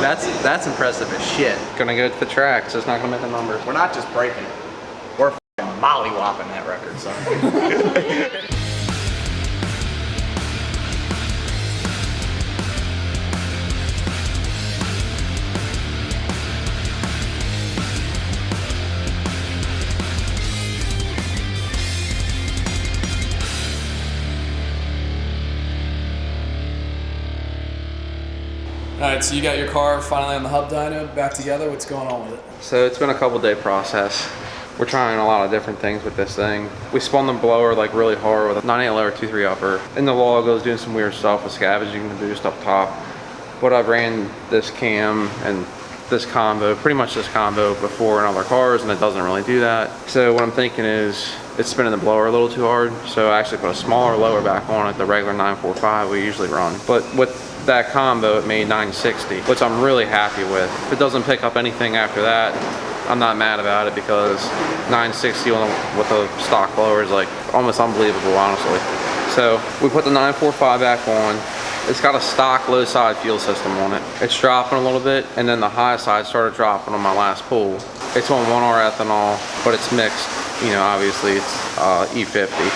Dude, that's impressive as shit. Gonna go to the track, so it's not gonna make the numbers. We're not just breaking it. We're f***ing molly-whopping that record, son. Alright, so you got your car finally on the hub dyno, back together. What's going on with it? So it's been a couple day process. We're trying a lot of different things with this thing. We spun the blower like really hard with a 9/8 lower 2.3 upper. In the log, I was doing some weird stuff with scavenging the boost up top. But I ran this cam and this combo, pretty much this combo before in other cars, and it doesn't really do that. So what I'm thinking is it's spinning the blower a little too hard. So I actually put a smaller lower back on it, the regular 945 we usually run. But with that combo, it made 960, which I'm really happy with. If it doesn't pick up anything after that, I'm not mad about it, because 960 with a stock blower is like almost unbelievable, honestly. So we put the 945 back on. It's got a stock low side fuel system on it. It's dropping a little bit, and then the high side started dropping on my last pull. It's on 1R ethanol, but it's mixed. You know, obviously it's E50.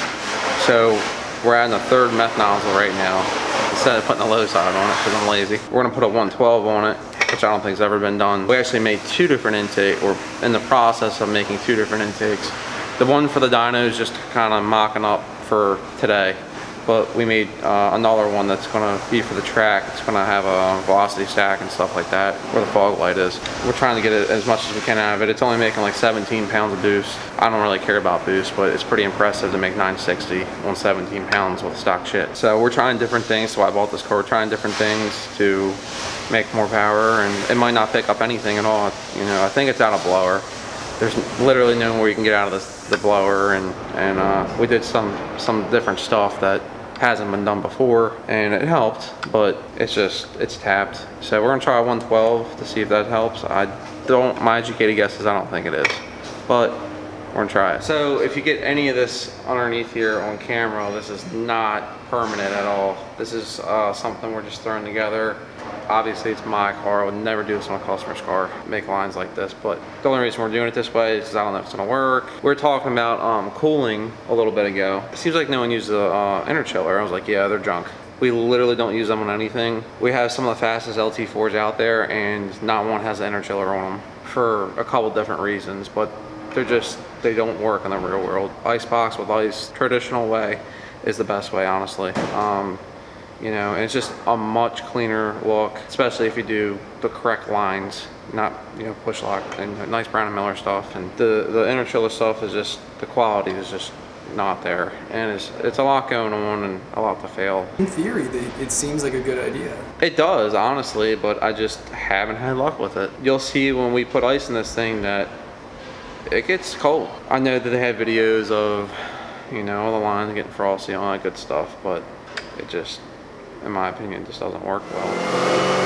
So we're adding a third meth nozzle right now, instead of putting the low side on it, because I'm lazy. We're gonna put a 112 on it, which I don't think has ever been done. We actually made two different intakes, or in the process of making two different intakes. The one for the dyno is just kind of mocking up for today, but we made another one that's gonna be for the track. It's gonna have a velocity stack and stuff like that, where the fog light is. We're trying to get it as much as we can out of it. It's only making like 17 pounds of boost. I don't really care about boost, but it's pretty impressive to make 960 on 17 pounds with stock shit. So we're trying different things. So I bought this car, trying different things to make more power, and it might not pick up anything at all. You know, I think it's out of blower. There's literally nowhere you can get out of the blower, and we did some different stuff that hasn't been done before, and it helped, but it's tapped. So we're gonna try 112 to see if that helps. My educated guess is I don't think it is, but we're gonna try it. So if you get any of this underneath here on camera, this is not permanent at all. This is something we're just throwing together. Obviously it's my car. I would never do this on a customer's car, make lines like this, but the only reason we're doing it this way is because I don't know if it's gonna work. We were talking about cooling a little bit ago. It seems like no one uses the inner chiller. I was like, yeah, they're junk. We literally don't use them on anything. We have some of the fastest LT4s out there, and not one has an inner chiller on them for a couple different reasons, but they don't work in the real world. Icebox with ice, traditional way, is the best way, honestly. You know, and it's just a much cleaner look, especially if you do the correct lines, not, you know, push lock and nice Brown and Miller stuff. And the inner chiller stuff is just, the quality is just not there, and it's a lot going on and a lot to fail. In theory, it seems like a good idea. It does, honestly, but I just haven't had luck with it. You'll see when we put ice in this thing that it gets cold. I know that they have videos of, you know, all the lines getting frosty and all that good stuff, but it just, in my opinion, just doesn't work well.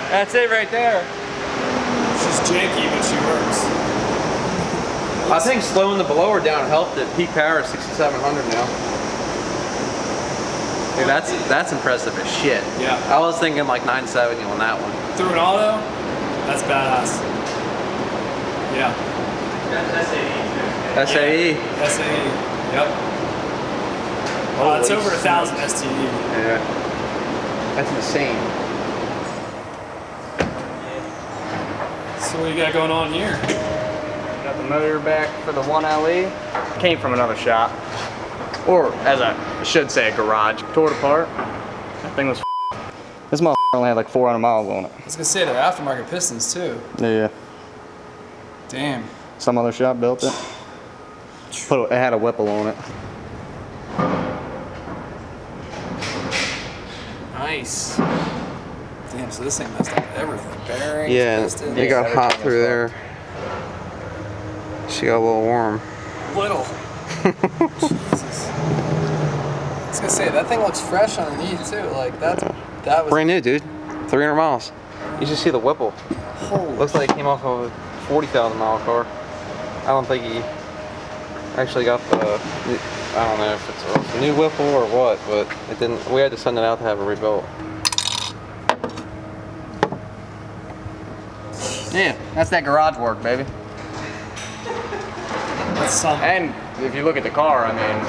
That's it right there. She's janky, but she works. I think slowing the blower down helped it. Peak power is 6,700 now. Dude, that's impressive as shit. Yeah. I was thinking like 970 on that one. Through an auto, that's badass. Yeah. SAE. SAE. Yep. It's over 1,000 STD. Yeah. That's insane. So what you got going on here? Got the motor back for the 1LE. Came from another shop. Or, as I should say, a garage. Tore it apart. That thing was This motherfucker only had like 400 miles on it. I was gonna say they're aftermarket pistons too. Yeah. Damn. Some other shop built it. It had a Whipple on it. Nice. Damn, so this thing messed up everything. Bearings, Yeah, pistons. it got everything hot was through hot. there. She got a little warm. Little. Jesus. I was gonna say that thing looks fresh underneath too. Like that was Brand new, dude. 300 miles. You should see the Whipple. Holy. Looks like it came off of a 40,000 mile car. I don't think he actually got the, I don't know if it's a new Whipple or what, but it didn't, we had to send it out to have it rebuilt. Yeah, that's that garage work, baby. That's something. And if you look at the car, I mean,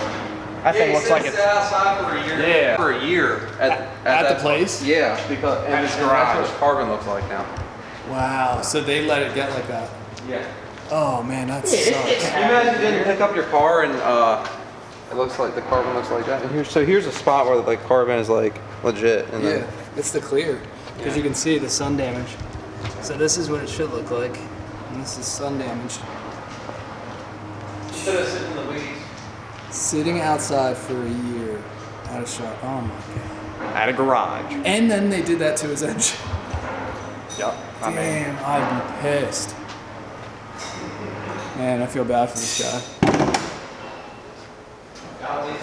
that thing looks like it's outside for a year. Yeah. For a year At that the place? Yeah, because At his that's garage. what his carbon looks like now. Wow. So they let it get like that. Yeah. Oh man, that sucks. Can you imagine you didn't pick up your car and it looks like the carbon looks like that? And here's a spot where the carbon is like legit. And Yeah, it's the clear because you can see the sun damage. So this is what it should look like, and this is sun damage. Instead of sitting in the weeds. Sitting outside for a year, out of shot. Oh my god. at a garage. And then they did that to his engine. Yep. I mean, Damn, I'd be pissed. Man, I feel bad for this guy.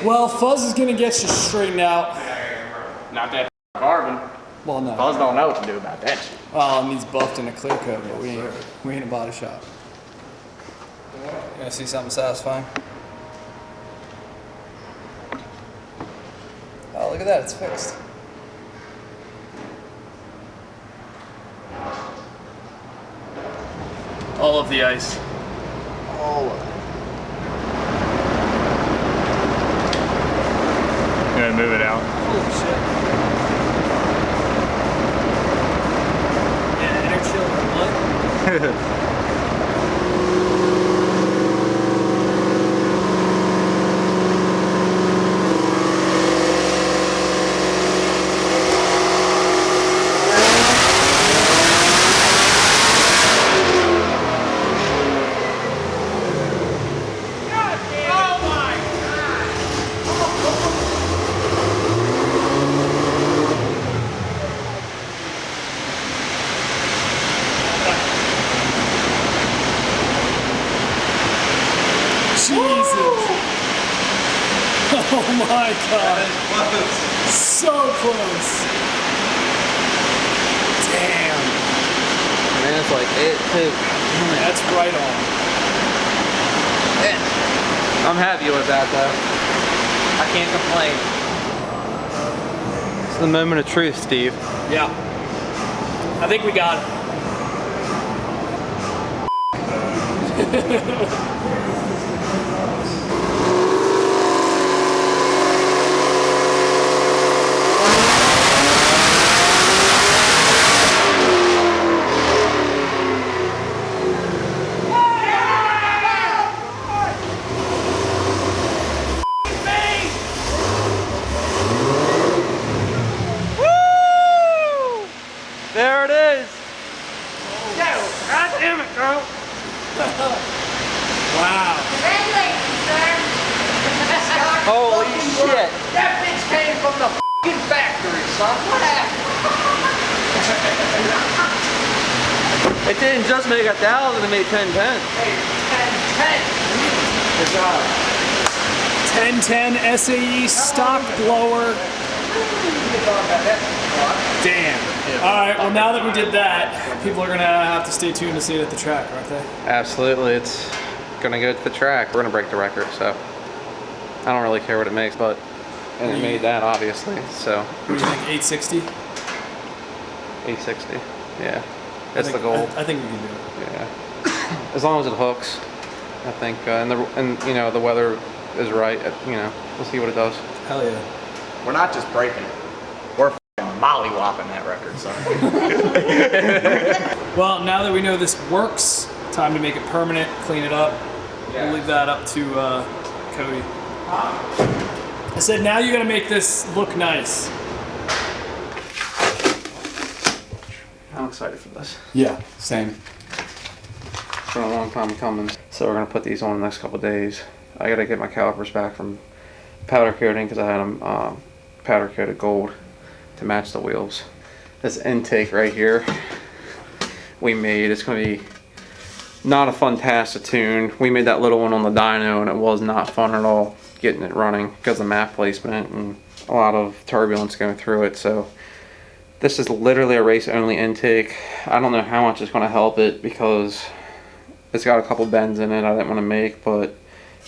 Well, Fuzz is gonna get you straightened out. not that carbon. Well, no. Buzz don't know what to do about that shit. Well, it needs buffed in a clear coat, but we ain't a body shop. You gonna see something satisfying? Oh, look at that, it's fixed. All of the ice. All of it. You gonna move it out? Holy shit. Yeah, air chill or what? Jesus! Oh my god! So close! Damn! Man, it's like it too. That's right on. I'm happy with that though. I can't complain. It's the moment of truth, Steve. Yeah. I think we got it. There it is. God damn it, girl! Wow. Congratulations, sir. Holy shit. That bitch came from the f***ing factory, son. What happened? It didn't just make 1,000, it made 1010. Hey, 10. Good job. 1010 SAE stock blower. Damn. Alright, well now that we did that, people are gonna have to stay tuned to see it at the track, aren't they? Absolutely, it's gonna go to the track. We're gonna break the record, so I don't really care what it makes, but and it made that obviously. So What do you think? 860? 860, yeah, that's the goal. I think we can do it. Yeah, as long as it hooks, I think, and you know the weather is right. You know, we'll see what it does. Hell yeah. We're not just breaking it. We're molly-whopping that record, son. Well, now that we know this works, time to make it permanent, clean it up. Yeah. We'll leave that up to Cody. I said, now you gotta make this look nice. I'm excited for this. Yeah, same. It's been a long time coming. So we're gonna put these on the next couple of days. I gotta get my calipers back from powder coating because I had them powder coated gold to match the wheels. This intake right here we made, it's gonna be not a fun task to tune. We made that little one on the dyno and it was not fun at all getting it running because of map placement and a lot of turbulence going through it. So this is literally a race only intake. I don't know how much it's going to help it because it's got a couple bends in it I didn't want to make, but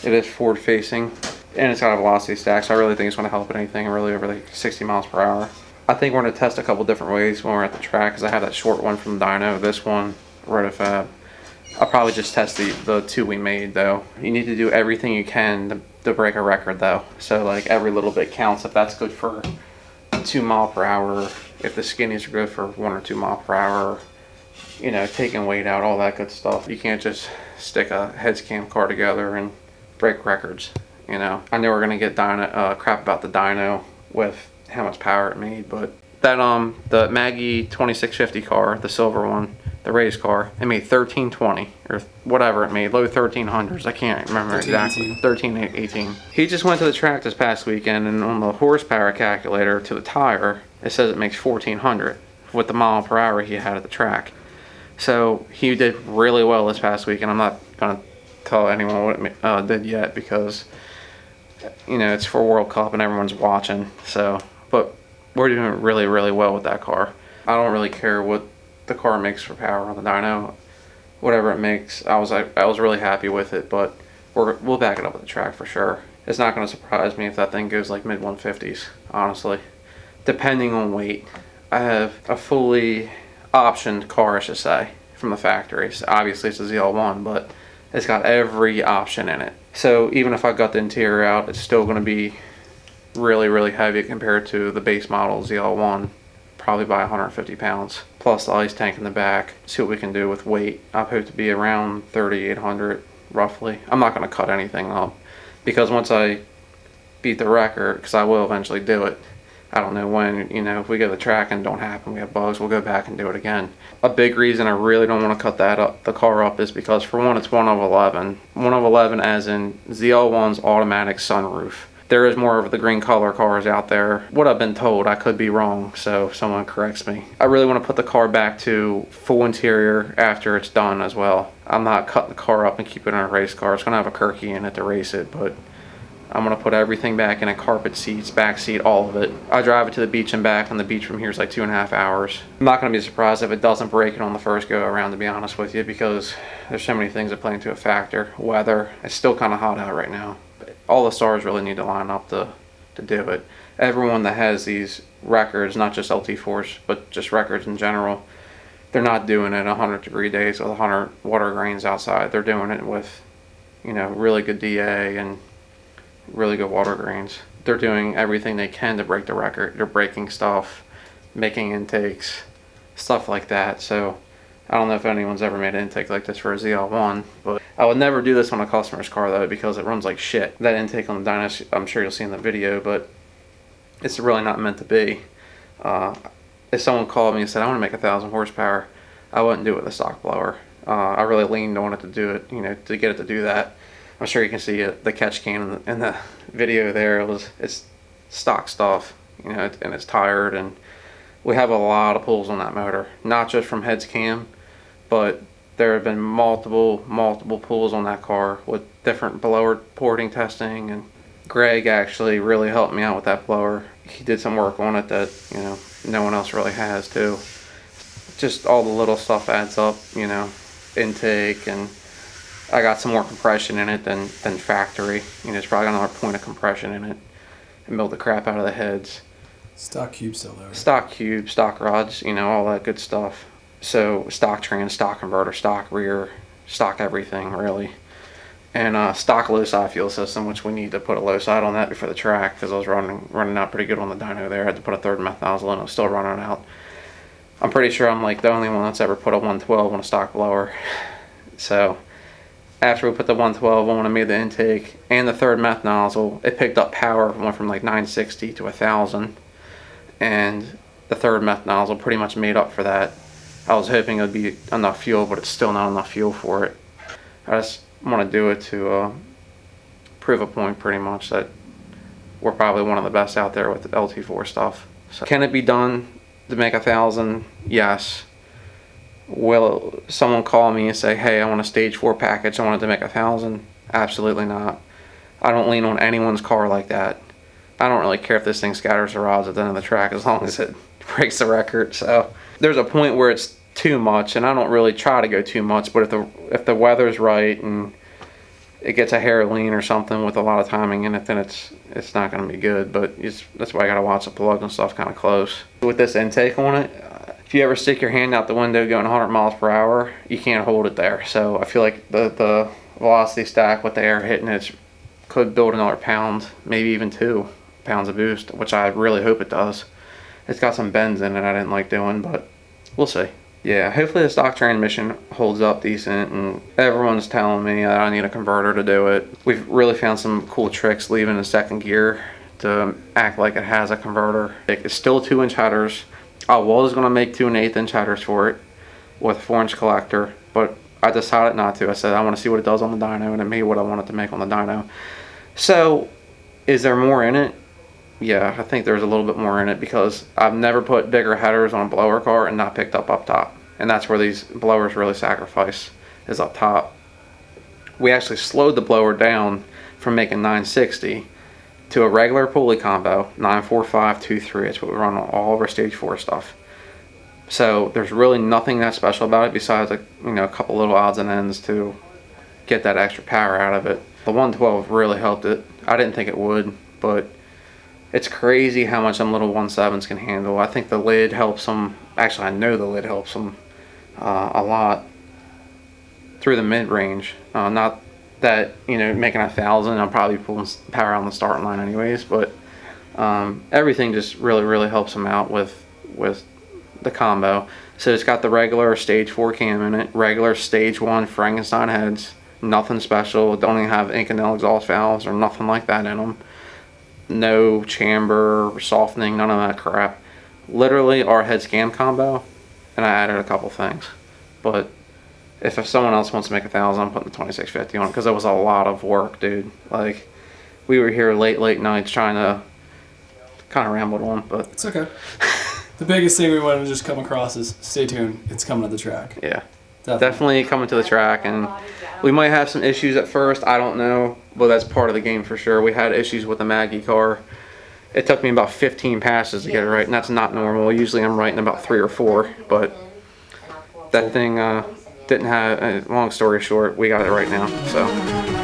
it is forward facing and it's got a velocity stack, so I really think it's going to help it anything really over like 60 miles per hour. I think we're going to test a couple different ways when we're at the track because I have that short one from the dyno, this one, Rotofab. I'll probably just test the two we made though. You need to do everything you can to break a record though. So like every little bit counts. If that's good for 2 mile per hour, if the skinnies are good for 1 or 2 mile per hour, you know, taking weight out, all that good stuff. You can't just stick a heads cam car together and break records, you know. I know we're gonna get crap about the dyno with how much power it made, but that the Maggie 2650 car, the silver one, the race car, it made 1320 or whatever it made, low 1300s. I can't remember exactly. 1318. He just went to the track this past weekend and on the horsepower calculator to the tire, it says it makes 1400 with the mile per hour he had at the track. So he did really well this past week, and I'm not gonna tell anyone what it did yet because, you know, it's for World Cup and everyone's watching. So, but we're doing really, really well with that car. I don't really care what the car makes for power on the dyno, whatever it makes. I was really happy with it, but we'll back it up at the track for sure. It's not going to surprise me if that thing goes like mid 150s, honestly, depending on weight. I have a fully optioned car, I should say, from the factory. So obviously it's a ZL1, but it's got every option in it. So even if I got the interior out, it's still going to be really, really heavy compared to the base model ZL1, probably by 150 pounds. Plus the ice tank in the back. See what we can do with weight. I hope to be around 3,800 roughly. I'm not going to cut anything up because once I beat the record, because I will eventually do it, I don't know when, you know, if we go to the track and don't happen, we have bugs, we'll go back and do it again. A big reason I really don't want to cut that up, the car up, is because for one, it's 1 of 11. 1 of 11 as in ZL1's automatic sunroof. There is more of the green color cars out there. What I've been told, I could be wrong, so if someone corrects me. I really want to put the car back to full interior after it's done as well. I'm not cutting the car up and keeping it in a race car. It's going to have a Kirky in it to race it, but I'm going to put everything back in, carpet seats, back seat, all of it. I drive it to the beach and back, and the beach from here is like 2.5 hours. I'm not going to be surprised if it doesn't break it on the first go around, to be honest with you, because there's so many things that play into a factor. Weather, it's still kind of hot out right now. All the stars really need to line up to do it. Everyone that has these records, not just LT4s, but just records in general, they're not doing it 100-degree days with 100 water grains outside. They're doing it with, you know, really good DA and really good water grains. They're doing everything they can to break the record. They're breaking stuff, making intakes, stuff like that. So I don't know if anyone's ever made an intake like this for a ZL1, but I would never do this on a customer's car though because it runs like shit. That intake on the dyno, I'm sure you'll see in the video, but it's really not meant to be. If someone called me and said, I want to make 1,000 horsepower, I wouldn't do it with a stock blower. I really leaned on it to do it, you know, to get it to do that. I'm sure you can see the catch can in the video there. It's stock stuff, you know, and it's tired, and we have a lot of pulls on that motor, not just from heads cam, but there have been multiple pulls on that car with different blower porting testing, and Greg actually really helped me out with that blower. He did some work on it that, you know, no one else really has too. Just all the little stuff adds up, you know, intake, and I got some more compression in it than factory. You know, it's probably got another point of compression in it. and build the crap out of the heads. Stock cube still there. Stock cube, stock rods, you know, all that good stuff. So stock trans, stock converter, stock rear, stock everything really. And stock low side fuel system, which we need to put a low side on that before the track, because I was running out pretty good on the dyno there. I had to put a third meth nozzle in, I was still running out. I'm pretty sure I'm like the only one that's ever put a 112 on a stock blower. So after we put the 112 on and made the intake and the third meth nozzle, it picked up power, went from like 960 to 1000. And the third meth nozzle pretty much made up for that. I was hoping it would be enough fuel, but it's still not enough fuel for it. I just want to do it to prove a point pretty much that we're probably one of the best out there with the LT4 stuff. So can it be done to make 1000? Yes. Will someone call me and say, hey, I want a stage 4 package, I want it to make 1000? Absolutely not. I don't lean on anyone's car like that. I don't really care if this thing scatters the rods at the end of the track as long as it breaks the record. So there's a point where it's too much, and I don't really try to go too much, but if the weather's right and it gets a hair lean or something with a lot of timing in it, then it's not going to be good. But that's why I got to watch the plugs and stuff kind of close. With this intake on it, if you ever stick your hand out the window going 100 miles per hour, you can't hold it there. So I feel like the velocity stack with the air hitting it could build another pound, maybe even 2 pounds of boost, which I really hope it does. It's got some bends in it I didn't like doing, but we'll see. Yeah, hopefully the stock transmission holds up decent, and everyone's telling me that I need a converter to do it. We've really found some cool tricks leaving the second gear to act like it has a converter. It's still 2-inch headers. I was going to make 2 1/8-inch headers for it with a 4-inch collector, but I decided not to. I said I want to see what it does on the dyno, and it made what I wanted to make on the dyno. So is there more in it? Yeah, I think there's a little bit more in it, because I've never put bigger headers on a blower car and not picked up top. And that's where these blowers really sacrifice, is up top. We actually slowed the blower down from making 960 to a regular pulley combo, 94523. It's what we run on all of our stage 4 stuff. So there's really nothing that special about it besides a couple little odds and ends to get that extra power out of it. The 112 really helped it. I didn't think it would, but it's crazy how much them little 1.7s can handle. I think the lid helps them. Actually, I know the lid helps them a lot through the mid-range. Not that, making 1000, I'll probably pull power on the starting line anyways, but everything just really helps them out with the combo. So it's got the regular stage 4 cam in it, regular stage 1 Frankenstein heads, nothing special. Don't even have Inconel exhaust valves or nothing like that in them. No chamber, softening, none of that crap. Literally our head scam combo, and I added a couple things. But if someone else wants to make 1000, I'm putting the 2650 on it, because it was a lot of work, dude. Like, we were here late nights trying to kind of ramble on, but it's okay. The biggest thing we wanted to just come across is stay tuned. It's coming to the track. Yeah. Definitely coming to the track, and we might have some issues at first, I don't know, but that's part of the game for sure. We had issues with the Maggie car. It took me about 15 passes to get it right, and that's not normal. Usually I'm right in about 3 or 4, but that thing didn't have, long story short, we got it right now, so.